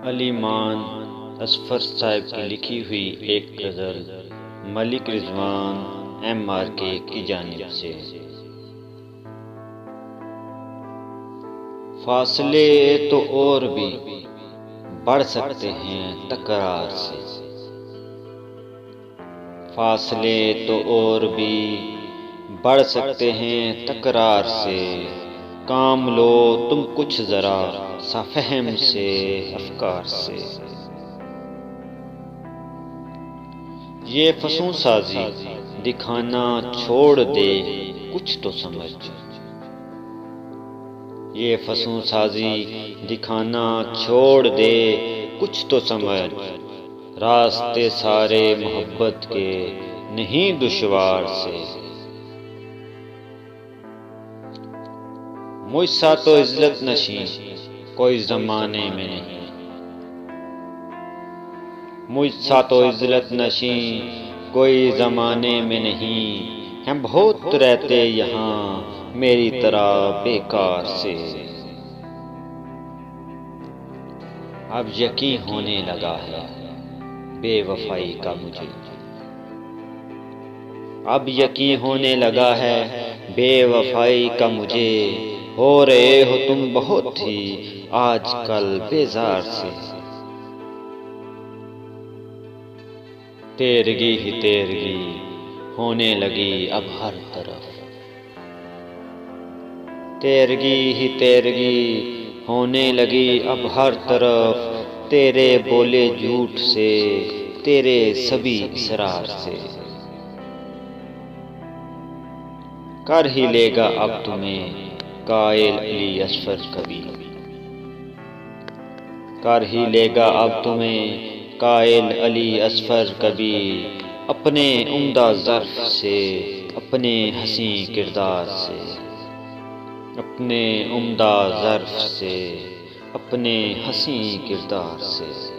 अली मान असफर साहब की लिखी हुई एक गज़ल मलिक रिजवान MRK की जानिब से। फासले तो और भी बढ़ सकते हैं तकरार से, फासले तो और भी बढ़ सकते हैं तकरार से। काम लो तुम कुछ ज़रा सा फहम से, अफकार से। ये फसूं साजी दिखाना छोड़ दे कुछ तो समझ, ये फसूं साजी दिखाना छोड़ दे कुछ तो समझ। रास्ते सारे मोहब्बत के नहीं दुश्वार से। मुझसा तो इज्जत नशीं कोई ज़माने में नहीं, मुझसा तो इज्जत नशीं कोई ज़माने में नहीं। हैं बहुत रहते यहाँ मेरी तरह बेकार से। अब यकीन होने लगा है बेवफाई का मुझे, अब यकीन होने लगा है बेवफाई का मुझे। हो रहे हो तुम बहुत ही आजकल बेजार से। तेरगी ही तेरगी होने लगी अब हर तरफ, तेरगी ही तेरगी होने लगी अब हर तरफ। तेरे बोले झूठ से, तेरे सभी इसरार से। कर ही लेगा अब तुम्हें कायल अली असफर कभी, कर ही लेगा अब तुम्हें कायल अली असफर कभी। अपने उम्दा ज़र्फ़ से, अपने हसी किरदार से, अपने उम्दा ज़र्फ़ से, अपने हसी किरदार से।